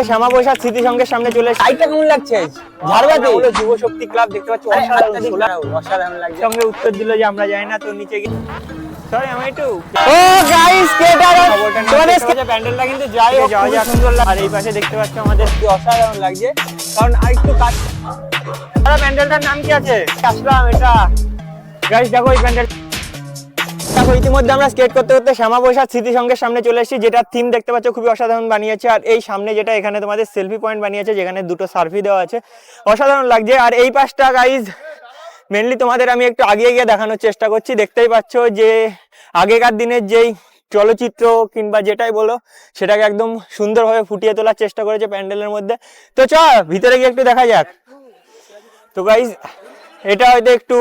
শ্যামা প্রসাদ স্মৃতি সংঘের সামনে চলে এসেছে। সাইডটা কেমন লাগছে? ঝাড়বাতি হলো যুব শক্তি ক্লাব, দেখতে পাচ্ছ অসাধারণ লাগছে। সঙ্গে উত্তর দিল যে আমরা যাই না, তো নিচে গিয়ে সরি আমি একটু ও গাইস স্কেটার তোমাদের প্যান্ডেলটা কিন্তু যাই হোক খুবই সুন্দর লাগে। আর এই পাশে দেখতে পাচ্ছ আমাদের কি অসাধারণ লাগছে। কারণ আরেকটু কাজ প্যান্ডেলটার নাম কি আছে আসলাম এটা গাইস দেখো এই প্যান্ডেল দেখো। ইতিমধ্যে আমরা স্কেট করতে করতে শ্যামা প্রসাদ স্মৃতি সংঘের সামনে চলে এসেছি, যেটা থিম দেখতে পাচ্ছ খুবই অসাধারণ বানিয়েছে। আর এই সামনে যেটা এখানে তোমাদের সেলফি পয়েন্ট বানিয়েছে, যেখানে দুটো সার্ফি দেওয়া আছে, অসাধারণ লাগছে। আর এই পাশটা গাইজ মেনলি তোমাদের আমি একটু আগে গিয়ে দেখানোর চেষ্টা করছি। দেখতেই পাচ্ছ যে আগেকার দিনের যেই চলচ্চিত্র কিংবা যেটাই বলো সেটাকে একদম সুন্দরভাবে ফুটিয়ে তোলার চেষ্টা করেছে প্যান্ডেলের মধ্যে। তো চ ভিতরে গিয়ে একটু দেখা যাক। তো গাইজ এটা হয়তো একটু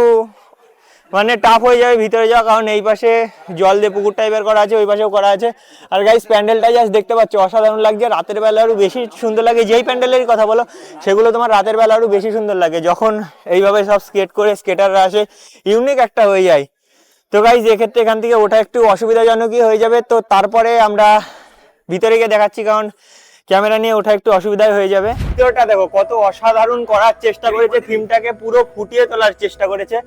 মানে টাফ হয়ে যাবে ভিতরে যাওয়া, কারণ এই পাশে জল দিয়ে পুকুর টাইপের করা আছে, ওই পাশেও করা আছে। আর গাইস প্যান্ডেলটা জাস্ট দেখতে পাচ্ছ অসাধারণ লাগছে। রাতের বেলা আরো বেশি সুন্দর লাগে। যেই প্যান্ডেলের কথা বলো সেগুলো তোমার রাতের বেলা আরো বেশি সুন্দর লাগে, যখন এইভাবে সব স্কেট করে স্কেটাররা আসে, ইউনিক একটা হয়ে যায়। তো গাইস এক্ষেত্রে এখান থেকে ওঠা একটু অসুবিধাজনকই হয়ে যাবে। তো তারপরে আমরা ভিতরে গিয়ে দেখাচ্ছি, কারণ ক্যামেরা নিয়ে ওঠা একটু অসুবিধাই হয়ে যাবে। ভিতরটা দেখো কত অসাধারণ করার চেষ্টা করেছে, থিমটাকে পুরো ফুটিয়ে তোলার চেষ্টা করেছে।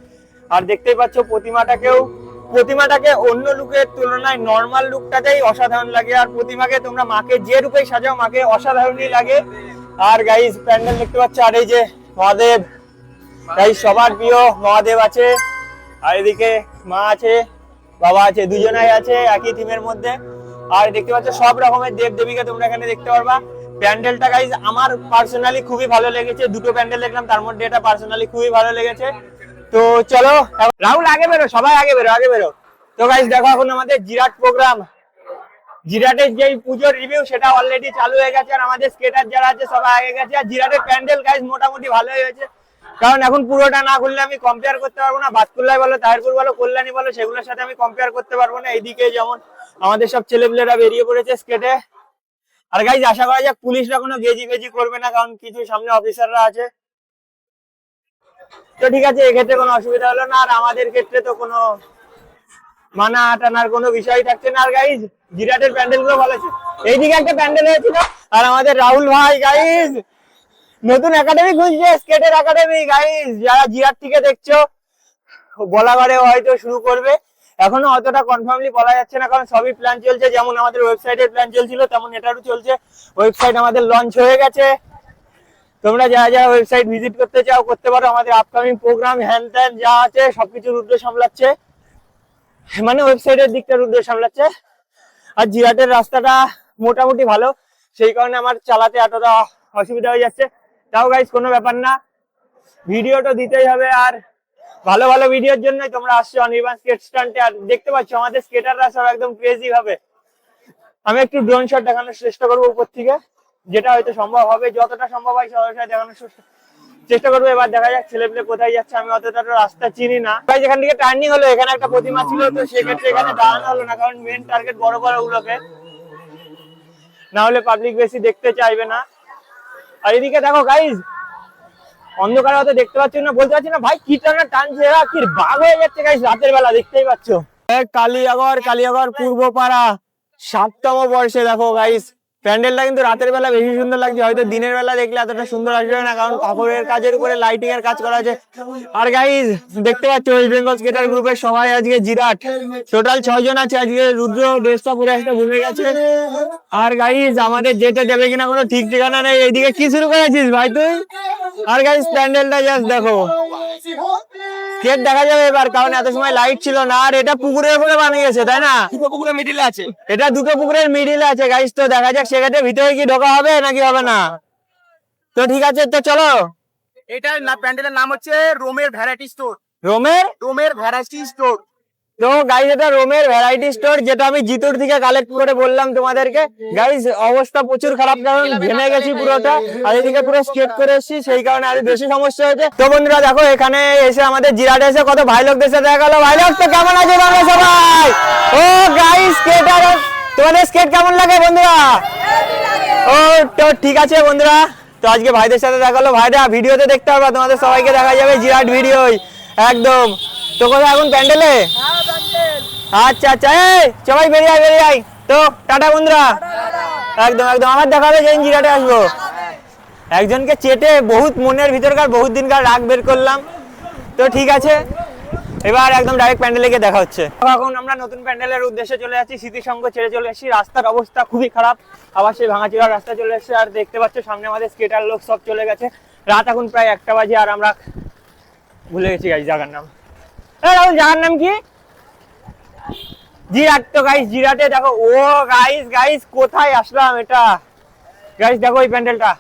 আর দেখতেই পাচ্ছ প্রতিমাটাকে অন্য লুকের তুলনায় নর্মাল লুকটাতেই অসাধারণ লাগে। আর প্রতিমাকে তোমরা মাকে যে রূপেই সাজাও মাকে অসাধারণই লাগে। আর গাইস প্যান্ডেল দেখতে পাচ্ছ, আর এই যে মহাদেব, গাইস সবার প্রিয় মহাদেব আছে, আর এদিকে মা আছে, বাবা আছে, দুজনাই আছে একই থিমের মধ্যে। আর দেখতে পাচ্ছ সব রকমের দেব দেবীকে তোমরা এখানে দেখতে পারবা। প্যান্ডেলটা গাইস আমার পার্সোনালি খুবই ভালো লেগেছে। দুটো প্যান্ডেল দেখলাম, তার মধ্যে এটা পার্সোনালি খুবই ভালো লেগেছে। তো চলো রাহুল আগে বেরো, সবাই আগে বেরো। তো গাইস দেখো এখন আমাদের জিরাট প্রোগ্রাম, জিরাটের যেই পুজোর রিভিউ সেটা অলরেডি চালু হয়ে গেছে। আর আমাদের স্কেটার যারা আছে সবাই আগে গেছে। আর জিরাটের প্যান্ডেল গাইস মোটামুটি ভালোই হয়েছে, কারণ এখন পুরোটা না খুললে আমি কম্পেয়ার করতে পারবো না। বাতকুল্লায় বলো, তাহিরপুর বলো, কল্যাণী বলো, সেগুলোর সাথে আমি কম্পেয়ার করতে পারবো না। এইদিকে যেমন আমাদের সব ছেলেপিলেরা বেরিয়ে পড়েছে স্কেটে। আর গাইস আশা করা যাক পুলিশরা কোনো গেজি করবে না, কারণ কিছু সামনে অফিসাররা আছে। তো ঠিক আছে, এক্ষেত্রে কোনো অসুবিধা হলো না। আর আমাদের ক্ষেত্রে তো কোনো মানা টানার কোনো বিষয় থাকছে না। আর গাইজ জিরাটের প্যান্ডেল গুলো ভালো আছে। এইদিকে একটা প্যান্ডেল হয়েছিল, আর আমাদের রাহুল ভাই গাইজ নতুন একাডেমি খুঁজছে, স্কেটের একাডেমি। গাইজ যারা জিরাট থেকে দেখছো, বলাবারে হয়তো শুরু করবে, এখনো অতটা কনফার্মলি বলা যাচ্ছে না, কারণ সবই প্ল্যান চলছে। যেমন আমাদের ওয়েবসাইটের প্ল্যান চলছিল, তেমন এটারও চলছে। ওয়েবসাইট আমাদের লঞ্চ হয়ে গেছে। তোমরা যারা ওয়েবসাইট ভিজিট করতে চাও করতে পারো। আমাদের আপকামিং প্রোগ্রাম হ্যান ত্যান যা আছে সবকিছু রুদ্র সামলাচ্ছে, মানে ওয়েবসাইটের দিকটা রুদ্র সামলাচ্ছে। আর জিরাটের রাস্তাটা মোটামুটি ভালো, সেই কারণে আমার চালাতে এতটা অসুবিধা হয়ে যাচ্ছে। তাও গাইস কোনো ব্যাপার না, ভিডিওটা দিতেই হবে। আর ভালো ভালো ভিডিওর জন্যই তোমরা আসছো অনির্বাণ স্কেট স্ট্যান্ডে। আর দেখতে পাচ্ছ আমাদের স্কেটাররা সব একদম ক্রেজি ভাবে। আমি একটু ড্রোন শট দেখানোর চেষ্টা করবো উপর থেকে, যেটা হয়তো সম্ভব হবে, যতটা সম্ভব হয় সবাই দেখানোর চেষ্টা করবো। এবার দেখা যাক ছেলেপেলে কোথায় যাচ্ছে, আমি অতটা রাস্তা চিনি না। ভাই যেখান থেকে টার্নিং হলো এখানে একটা প্রতিমা ছিল, তো সেক্ষেত্রে এখানে দাঁড়ানো হলো না, কারণ মেন টার্গেট বড় গুলোকে, না হলে পাবলিক বেশি দেখতে চাইবে না। আর এদিকে দেখো গাইজ অন্ধকারে হয়তো দেখতে পাচ্ছি না, বলতে পারছি না ভাই কি টানছে, এরা কি বাঘ হয়ে যাচ্ছে গাইজ রাতের বেলা, দেখতেই পাচ্ছ। কালিয়াগড় পূর্বপাড়া 7তম বর্ষে দেখো গাইজ প্যান্ডেলটা কিন্তু রাতের বেলা বেশি সুন্দর লাগছে। হয়তো দিনের বেলা দেখলে এতটা সুন্দর আসবে না, কারণ কাপড়ের কাজের উপরে লাইটিং এর কাজ করা আছে। আর গাইজ দেখতে পাচ্ছ ওয়েস্ট বেঙ্গল স্কেটার গ্রুপের সবাই আজকে জিরাট, টোটাল 6 জন আছে আজকে। রুদ্র ড্রেসটা পুরো একটা ঘুরে গেছে। আর গাইজ আমাদের যেতে যাবে কিনা কোনো ঠিক ঠিকানা নেই। এইদিকে কি শুরু করেছিস ভাই তুই? আর গাইজ প্যান্ডেলটা জাস্ট দেখো, স্কেট দেখা যাবে এবার, কারণ এত সময় লাইট ছিল না। আর এটা পুকুরের উপরে বানিয়েছে তাই না? দুটো পুকুরের মিডিলে আছে, এটা দুটো পুকুরের মিডিলে আছে গাইস। তো দেখা যাক সেক্ষেত্রে ভিতরে কি ঢোকা হবে নাকি হবে না। তো ঠিক আছে, তো চলো। এটা প্যান্ডেলের নাম হচ্ছে রোমের ভ্যারাইটি স্টোর। রোমের ভ্যারাইটি স্টোর। তো গাইস এটা রোমের ভ্যারাইটি স্টোর, যেটা আমি জিতুর থেকে কালেক্ট করে বললাম তোমাদেরকে। গাইস অবস্থা প্রচুর খারাপ, কারণ ভেঙে গেছি পুরোটা। আর এদিকে পুরো স্কেট করে এসেছি, সেই কারণে আরো বেশি সমস্যা হয়েছে। তো বন্ধুরা দেখো এখানে এসে আমাদের জিরাটে এসে কত ভাই লোকদের সাথে দেখা গেল। ভাই লোক তো কেমন আছে তোমরা সবাই? ও গাইস স্কেটার, তোমাদের স্কেট কেমন লাগে বন্ধুরা? ও তো ঠিক আছে বন্ধুরা, তো আজকে ভাইদের সাথে দেখা হলো। ভাইরা ভিডিওতে দেখতে পারবা, তোমাদের সবাইকে দেখা যাবে জিরাট ভিডিওই একদম। তো কোথায় এখন প্যান্ডেলে? আচ্ছা এই সবাই বেরিয়ে আয়। তো টাটা বন্ধুরা। একদম একদম আমার দেখা হবে যেদিন জিরাটে আসবো। একজনকে চেটে বহুত মনের ভিতরকার বহুত দিনকার রাগ বের করলাম। তো ঠিক আছে, এবার একদম ডাইরেক্ট প্যান্ডেলে গিয়ে দেখা হচ্ছে। এখন আমরা নতুন প্যান্ডেলের উদ্দেশ্যে চলে যাচ্ছি, স্মৃতিসংঘ ছেড়ে চলে এসেছি। রাস্তার অবস্থা খুবই খারাপ, আবার সেই ভাঙাচোরা রাস্তা চলে এসেছে। আর দেখতে পাচ্ছ সামনে আমাদের স্কেটার লোক সব চলে গেছে। রাত এখন প্রায় 1টা বাজে আর আমরা ভুলে গেছি গাইস জায়গার নাম। রাহুল জায়গার নাম কি? জিরাট। তো গাইস জিরাটে দেখো, ও গাইস গাইস কোথায় আসলাম এটা। গাইস দেখো এই প্যান্ডেলটা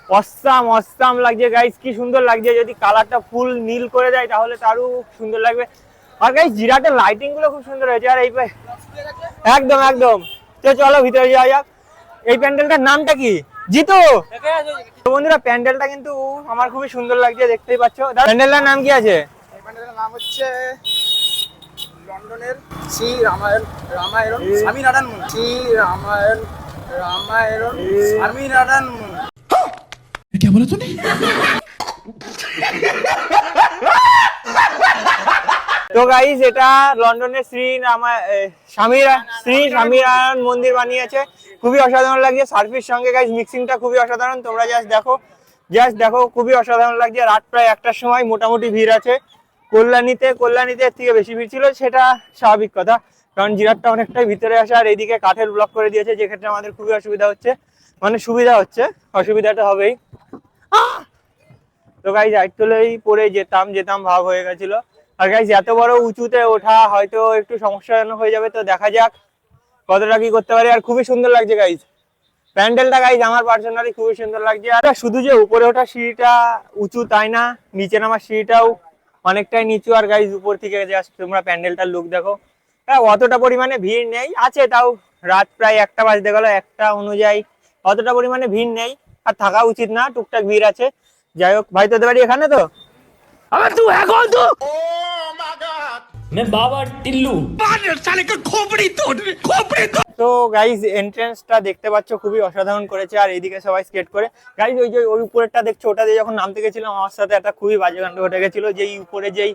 অসাম অসাম লাগছে গাইস, কি সুন্দর লাগছে। যদি কালারটা ফুল নীল করে দেয় তাহলে তারও সুন্দর লাগবে। আর গাইস জিরাটের লাইটিং গুলো খুব সুন্দর হয়েছে। আর এই একদম একদম। তো চলো ভিতরে যাওয়া যাক। এই প্যান্ডেলটার নামটা কি জিতু? তো বন্ধুরা প্যান্ডেলটা কিন্তু আমার খুবই সুন্দর লাগছে, দেখতেই পাচ্ছ। প্যান্ডেলটার নাম কি আছে? এই প্যান্ডেলের নাম হচ্ছে লন্ডনের শ্রী রামায়ণ স্বামীনারায়ণ মন্দির। শ্রী রামায়ণ স্বামীনারায়ণ মন্দির। क्या बोला तूने? তো গাইস এটা লন্ডনের শ্রী স্বামীনারায়ণ মন্দির বানিয়েছে, খুবই অসাধারণ লাগছে। সার্ফির সঙ্গে গাইস মিক্সিংটা খুবই অসাধারণ, তোমরা জাস্ট দেখো খুবই অসাধারণ লাগছে। রাত প্রায় 1টার সময়, মোটামুটি ভিড় আছে। কল্যাণীতে থেকে বেশি ভিড় ছিল, সেটা স্বাভাবিক কথা, কারণ জিরাটটা অনেকটাই ভিতরে আসে। আর এইদিকে কাঠের ব্লক করে দিয়েছে, যে ক্ষেত্রে আমাদের খুবই অসুবিধা হচ্ছে, মানে সুবিধা হচ্ছে, অসুবিধাটা হবেই। তো গাইস আইটলেই পরে যেতাম ভাব হয়ে গেছিল। আর গাইস এত বড় উঁচুতে ওঠা হয়তো একটু সমস্যাজনক হয়ে যাবে, তো দেখা যাক কতটা কি করতে পারি। আর খুবই সুন্দর লাগছে গাইস প্যান্ডেলটা, গাইস আমার পার্সোনালি খুবই সুন্দর লাগছে। আর শুধু যে উপরে ওঠা সিঁড়িটা উঁচু তাই না, নিচে নামার সিঁড়িটাও অনেকটাই নিচু। আর গাইস উপর থেকে জাস্ট তোমরা প্যান্ডেলটার লুক দেখো। হ্যাঁ অতটা পরিমাণে ভিড় নেই, আছে তাও রাত প্রায় 1টা বাজতে গেল, 1টা অনুযায়ী অতটা পরিমাণে ভিড় নেই। আর থাকা উচিত না, টুকটাক ভিড় আছে। যাই হোক ভাই, তোদের বাড়ি এখানে তো? अबे तू है कौन तू? मैं बाबा टिल्लू। साले का खोपड़ी तोड़। তো গাইস এন্ট্রান্সটা দেখতে পাচ্ছ খুবই অসাধারণ করেছে। আর এইদিকে সবাই স্কেট করে। গাইস ওই উপরেরটা দেখছো, ওটা দিয়ে যখন নামতে গেছিলাম আমার সাথে একটা খুবই বাজে কাণ্ড ঘটে গেছিল। যেই উপরে যেই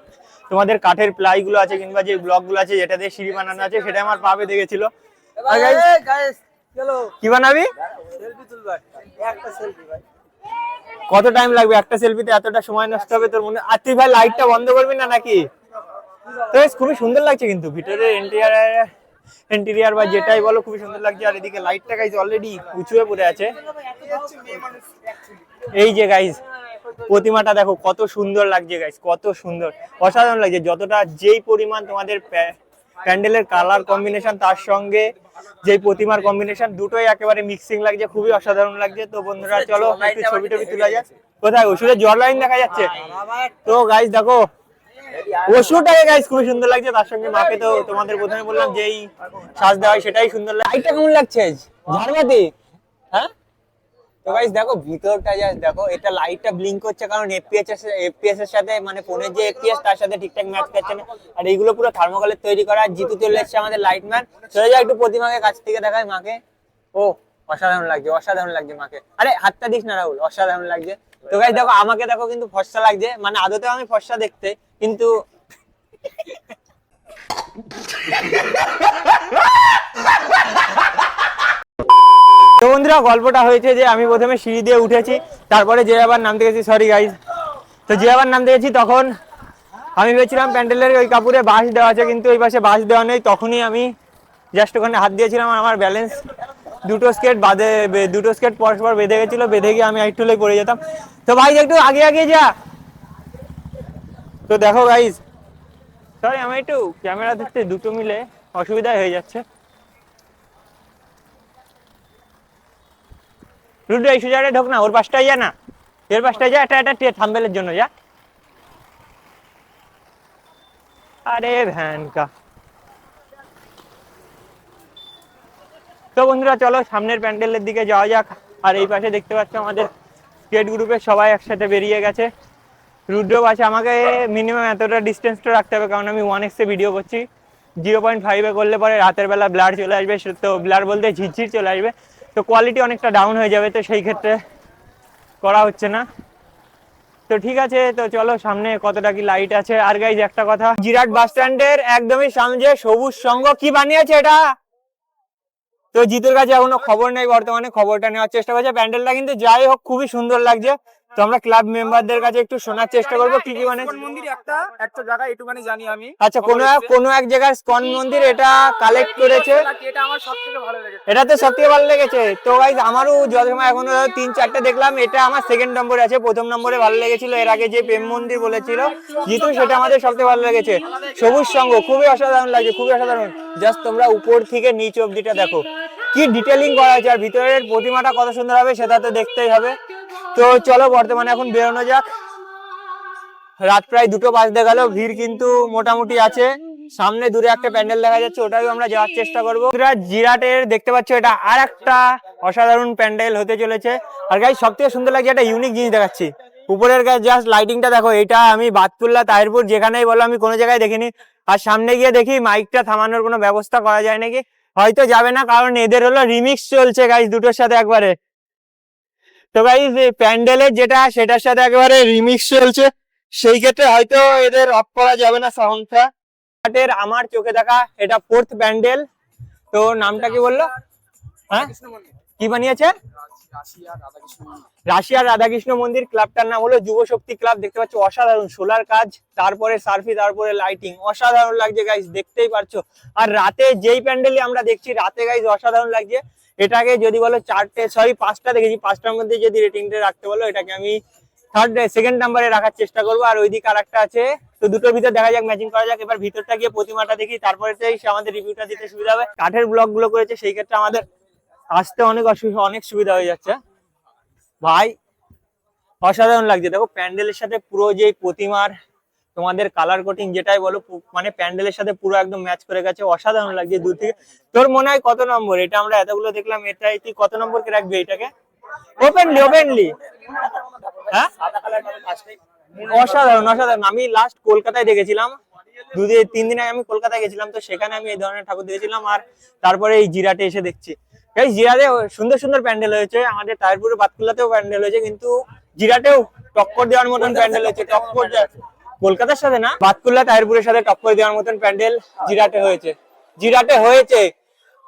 তোমাদের কাঠের প্লাই গুলো আছে কিংবা যে ব্লক গুলো আছে যেটা দিয়ে সিঁড়ি বানানো আছে, সেটা আমার পা বেঁধে গেছিল। আর গাইস কি বানাবি? সেলফি তুলবা, একটা সেলফি ভাই। কত টাইম লাগবে একটা সেলফিতে? এতটা সময় নষ্ট হবে তোর মনে? আর তুই ভাই লাইটটা বন্ধ করবি না নাকি? তো খুবই সুন্দর লাগছে কিন্তু ভিতরের ইন্টেরিয়ার বা যেটাই বলো খুবই সুন্দর লাগছে। আর এদিকে লাইটটা গাইস অলরেডি উঁচু হয়ে পড়ে আছে। এই যে গাইস প্রতিমাটা দেখো কত সুন্দর লাগছে গাইস, কত সুন্দর, অসাধারণ লাগছে। যতটা যেই পরিমাণ তোমাদের প্যান্ডেলের কালার কম্বিনেশন তার সঙ্গে যেই প্রতিমার কম্বিনেশন, দুটোই একেবারে মিক্সিং লাগছে, খুবই অসাধারণ লাগছে। তো বন্ধুরা চলো একটু ছবি টবি তোলা যাক। কোথায় ওষুধের জল লাইন দেখা যাচ্ছে? তো গাইস দেখো ওষুধটাকে গাইস খুবই সুন্দর লাগছে, তার সঙ্গে মাকে তো তোমাদের প্রথমে বললাম যেই সাজ দেওয়া হয় সেটাই সুন্দর লাগে। লাইটটা কেমন লাগছে ঝাড়বাতি? হ্যাঁ তো গাইস দেখো ভিতরটা জাস্ট দেখো, এটা লাইটটা ব্লিঙ্ক করছে কারণ এফপিএস এর সাথে, মানে ফোনের যে এফপিএস তার সাথে ঠিকঠাক ম্যাচ করছে না। আর এইগুলো পুরো থার্মোকলের তৈরি করা। জিতু চলে এসেছে আমাদের লাইটম্যান। চলে যাও একটু প্রতিমাকে কাছ থেকে দেখায় মাকে। ও অসাধারণ লাগছে, অসাধারণ লাগছে মাকে। আরে হাতটা দিস না রাহুল, অসাধারণ লাগছে। তো গাইস দেখো আমাকে দেখো কিন্তু ফর্সা লাগছে, মানে আদতেও আমি ফর্সা দেখতে, কিন্তু তো বন্ধুরা গল্পটা হয়েছে যে আমি প্রথমে সিঁড়ি দিয়ে উঠেছি, তারপরে যে আবার নামতে গেছি, সরি গাইস। তো যে আবার নামতে গেছি তখন আমি ভেবেছিলাম প্যান্ডেলের ওই কাপড়ে বাঁশ দেওয়া আছে, কিন্তু ওই পাশে বাঁশ দেওয়া নেই। তখনই আমি জাস্ট ওখানে হাত দিয়েছিলাম, আর আমার ব্যালেন্স দুটো স্কেট পরস্পর বেঁধে গেছিল, বেঁধে গিয়ে আমি একটু পড়ে যেতাম। তো ভাই একটু আগে আগে যা। তো দেখো গাইস, সরি আমি একটু ক্যামেরা ধরতে দুটো মিলে অসুবিধা হয়ে যাচ্ছে। রুদ্র এই সোজাটা ঢোক না, ওর পাশটাই যা না, এর পাশটাই যা, এটা থাম্বেলের জন্য যা। আরে ভ্যান কা। তো বন্ধুরা চলো সামনের প্যান্ডেলের দিকে যাওয়া যাক। আর এই পাশে দেখতে পাচ্ছ আমাদের স্কেট গ্রুপের সবাই একসাথে বেরিয়ে গেছে। রুদ্র আছে, আমাকে মিনিমাম এতটা ডিস্টেন্সটা রাখতে হবে কারণ আমি 1x এ ভিডিও করছি। 0.5 করলে পরে রাতের বেলা ব্লার চলে আসবে, তো ব্লার বলতে ঝিরঝির চলে আসবে, তো কোয়ালিটি অনেকটা ডাউন হয়ে যাবে, তো সেই ক্ষেত্রে করা হচ্ছে না। তো ঠিক আছে, তো চলো সামনে কতটা কি লাইট আছে। আর গাইজ একটা কথা, জিরাট বাস স্ট্যান্ডের একদমই সামনে সবুজ সংঘ কি বানিয়েছে এটা, তো জিতুর কাছে এখনো খবর নেই, বর্তমানে খবরটা নেওয়ার চেষ্টা করছে। প্যান্ডেলটা কিন্তু যাই হোক খুবই সুন্দর লাগছে। তো আমরা ক্লাব মেম্বারদের কাছে একটু শোনার চেষ্টা করবো কি কি মানে। ইসকন মন্দির একটা জায়গা এটুখানি জানি আমি। আচ্ছা, কোনো এক জায়গার ইসকন মন্দির এটা কালেক্ট করেছে, এটা আমার সবথেকে ভালো লেগেছে। এটা তো সবথেকে ভালো লেগেছে। তো গাইস আমারও যত সময় এখনো 3-4টে দেখলাম, এটা আমার সেকেন্ড নম্বরে আছে। প্রথম নম্বরে ভালো লেগেছিল এর আগে যে প্রেম মন্দির বলেছিল জিতু, সেটা আমাদের সবথেকে ভালো লেগেছে। সবুজ সঙ্গ খুবই অসাধারণ লাগছে, খুবই অসাধারণ। জাস্ট তোমরা উপর থেকে নিচ অব্দিটা দেখো, কি ডিটেলিং করা আছে, আর ভিতরের প্রতিমাটা কত সুন্দর হবে সেটা তো দেখতেই হবে। তো চলো বর্তমানে এখন বেরোনো যাক। রাত প্রায় 2টো বাজতে গেল, ভিড় কিন্তু মোটামুটি আছে। সামনে দূরে একটা প্যান্ডেল দেখা যাচ্ছে, ওটাও আমরা যাওয়ার চেষ্টা করবো। জিরাটের দেখতে পাচ্ছ এটা আর একটা অসাধারণ প্যান্ডেল হতে চলেছে। আর গাইস সব থেকে সুন্দর লাগছে, একটা ইউনিক জিনিস দেখাচ্ছি। উপরের গায়ে জাস্ট লাইটিংটা দেখো, এটা আমি বাতকুল্লা তাহিরপুর যেখানেই বলো আমি কোনো জায়গায় দেখিনি। আর সামনে গিয়ে দেখি মাইকটা থামানোর কোনো ব্যবস্থা করা যায় নাকি, হয়তো যাবে না, কারণ এদের হলো রিমিক্স চলছে গাইস দুটোর সাথে একবারে। তো গাইস প্যান্ডেলের যেটা সেটার সাথে একেবারে রিমিক্স চলছে, সেই ক্ষেত্রে হয়তো এদের অফ করা যাবে না সাউন্ডটা। আমার চোখে দেখা এটা 4th প্যান্ডেল। তো নামটা কি বললো? হ্যাঁ, কি বানিয়েছে? রাশিয়ার রাধাকৃষ্ণ মন্দির। ক্লাবটার নাম হলো যুব শক্তি ক্লাব। দেখতে পাচ্ছ অসাধারণ সোলার কাজ, তারপরে সার্ফি, তারপরে লাইটিং, অসাধারণ লাগছে গাইস, দেখতেই পারছো। আর রাতে যেই প্যান্ডেলই আমরা দেখছি রাতে গাইস অসাধারণ লাগছে। এটাকে যদি বলো 5টা দেখেছি, 5টার মধ্যে যদি রেটিংটা রাখতে বলো এটাকে আমি সেকেন্ড নাম্বারে রাখার চেষ্টা করবো। আর ওইদিকে আর একটা আছে, তো দুটোর ভিতর দেখা যাক, ম্যাচিং করা যাক। এবার ভিতরটা গিয়ে প্রতিমাটা দেখি, তারপরে আমাদের রিভিউটা দিতে সুবিধা হবে। কাঠের ব্লক গুলো করেছে, সেই ক্ষেত্রে আমাদের আসতে অনেক সুবিধা হয়ে যাচ্ছে ভাই। অসাধারণ লাগছে দেখো, প্যান্ডেলের সাথে পুরো যে প্রতিমার তোমাদের কালার কোটিং যেটাই বলো, মানে প্যান্ডেলের সাথে পুরো একদম ম্যাচ করে গেছে, অসাধারণ লাগছে দূর থেকে। তোর মনে হয় কত নম্বর এটা? আমরা এতগুলো দেখলাম, এটা তুই কত নম্বর কে রাখবি এটাকে? ওপেনলি হ্যাঁ, অসাধারণ অসাধারণ। আমি লাস্ট কলকাতায় দেখেছিলাম, 2-3 দিন আগে আমি কলকাতায় গেছিলাম, তো সেখানে আমি এই ধরনের ঠাকুর দেখেছিলাম। আর তারপরে এই জিরাটে এসে দেখছি এই জিরাটে সুন্দর সুন্দর প্যান্ডেল হয়েছে। আমাদের তাহিরপুরে বাতকুল্লাতেও প্যান্ডেল হয়েছে, কিন্তু জিরাটেও টক্কর দেওয়ার মতন প্যান্ডেল হয়েছে। কলকাতার সাথে না, বাতকুল্লা তাহিরপুরের সাথে টক্কর দেওয়ার মতন প্যান্ডেল জিরাটে হয়েছে।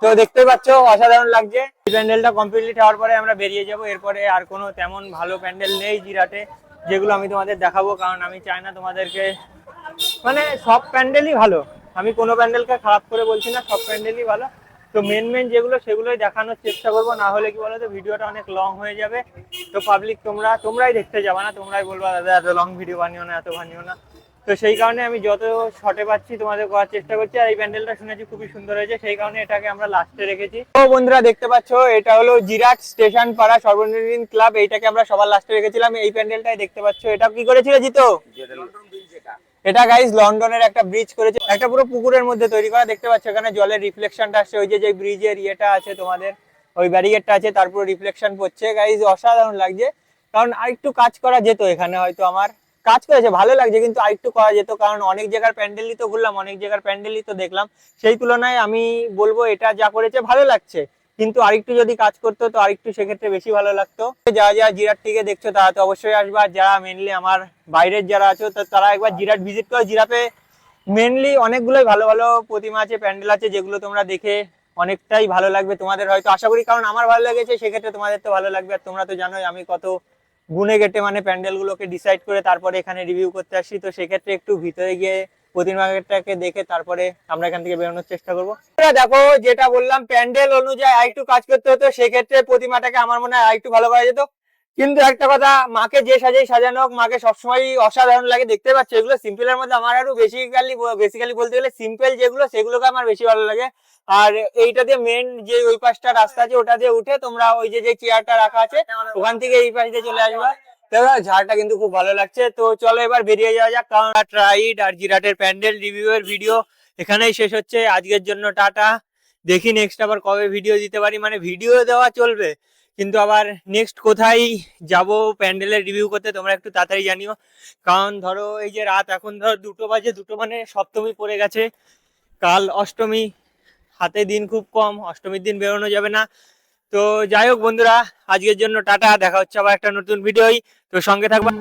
তো দেখতে পাচ্ছ অসাধারণ লাগছে। এই প্যান্ডেলটা কমপ্লিট হওয়ার পরে আমরা বেরিয়ে যাব। এরপরে আর কোনো তেমন ভালো প্যান্ডেল নেই জিরাটে যেগুলো আমি তোমাদের দেখাবো, কারণ আমি চাই না তোমাদেরকে, মানে সব প্যান্ডেলই ভালো, আমি কোনো প্যান্ডেলকে খারাপ করে বলছি না, সব প্যান্ডেলই ভালো। তো মেন যেগুলো সেগুলোই দেখানোর চেষ্টা করবো, না হলে কি বলতো ভিডিওটা অনেক লং হয়ে যাবে। তো পাবলিক তোমরাই দেখতে যাবে না, তোমরাই বলবা দাদা এত লং ভিডিও বানিও না, এত বানিও না। তো সেই কারণে আমি যত শর্টে পাচ্ছি তোমাদের করার চেষ্টা করছি। আর এই প্যান্ডেলটা শুনেছি খুবই সুন্দর হয়েছে, সেই কারণে এটাকে আমরা লাস্টে রেখেছি। তো বন্ধুরা দেখতে পাচ্ছ এটা হলো জিরাট স্টেশন পাড়া সর্বজনীন ক্লাব, এইটাকে আমরা সবার লাস্টে রেখেছিলাম। এই প্যান্ডেলটাই দেখতে পাচ্ছ, এটা কি করেছিল জিতো? এটা গাইস লন্ডনের একটা ব্রিজ করেছে, একটা পুরো পুকুরের মধ্যে তৈরি করা। দেখতে পাচ্ছ এখানে জলের রিফ্লেকশনটা আসছে, ওই যে ব্রিজের ইয়েটা আছে তোমাদের, ওই ব্যারিকেডটা আছে, তারপরে রিফ্লেকশন পড়ছে গাইস, অসাধারণ লাগছে। কারণ আরেকটু কাজ করা যেত এখানে, হয়তো আমার কাজ করেছে ভালো লাগছে, কিন্তু আরেকটু করা যেত। কারণ অনেক জায়গার প্যান্ডেলই তো ঘুরলাম, অনেক জায়গার প্যান্ডেলই তো দেখলাম, সেই তুলনায় আমি বলবো এটা যা করেছে ভালো লাগছে, কিন্তু আরেকটু যদি কাজ করতো তো আরেকটু সেক্ষেত্রে বেশি ভালো লাগতো। যারা জিরাট থেকে দেখছো তারা তো অবশ্যই আসবে, আর যারা মেনলি আমার বাইরের যারা আছো তো তারা একবার জিরাট ভিজিট করো। জিরাটে মেনলি অনেকগুলোই ভালো ভালো প্রতিমা আছে, প্যান্ডেল আছে, যেগুলো তোমরা দেখে অনেকটাই ভালো লাগবে তোমাদের, হয়তো আশা করি। কারণ আমার ভালো লেগেছে, সেক্ষেত্রে তোমাদের তো ভালো লাগবে। আর তোমরা তো জানোই আমি কত গুনে গেটে মানে প্যান্ডেল গুলোকে ডিসাইড করে তারপরে এখানে রিভিউ করতে আসি। তো সেক্ষেত্রে একটু ভিতরে গিয়ে প্রতিমাটাকে দেখে তারপরে আমরা এখান থেকে বেরোনোর চেষ্টা করবো। দেখো যেটা বললাম, প্যান্ডেল অনুযায়ী আরেকটু কাজ করতে হতো, সেক্ষেত্রে প্রতিমাটাকে আমার মনে হয় আরেকটু ভালো করা যেত। কিন্তু একটা কথা, মাকে যে সাজানো হোক, মাকে সবসময় অসাধারণ লাগে। দেখতে পাচ্ছ এগুলো সিম্পলের মধ্যে আমার আরো বেসিক্যালি বলতে গেলে সিম্পল যেগুলো, সেগুলোকে আমার বেশি ভালো লাগে। আর এইটা দিয়ে মেন যে ওই পাশটা রাস্তা আছে, ওটা দিয়ে উঠে তোমরা ওই যে চেয়ারটা রাখা আছে ওখান থেকে এই পাশ দিয়ে চলে আসবা। ঝাড়টা কিন্তু খুব ভালো লাগছে। তো চলো এবার বেরিয়ে যাওয়া যাক, কারণ ট্রাইড আর জিরাটের প্যান্ডেল রিভিউ এর ভিডিও এখানেই শেষ হচ্ছে আজকের জন্য। টাটা, দেখি নেক্সট আবার কবে ভিডিও দিতে পারি, মানে ভিডিও দেওয়া চলবে, কিন্তু আবার নেক্সট কোথায় যাব প্যান্ডেলের রিভিউ করতে তোমরা একটু তাড়াতাড়ি জানিও। কারণ ধরো এই যে রাত এখন ধরো 2টো বাজে, 2টো মানে সপ্তমী পড়ে গেছে, কাল অষ্টমী, হাতে দিন খুব কম, অষ্টমীর দিন বেরোনো যাবে না। তো যাই হোক বন্ধুরা, আজকের জন্য টাটা, দেখা হচ্ছে আবার একটা নতুন ভিডিওই, তো সঙ্গে থাকবা।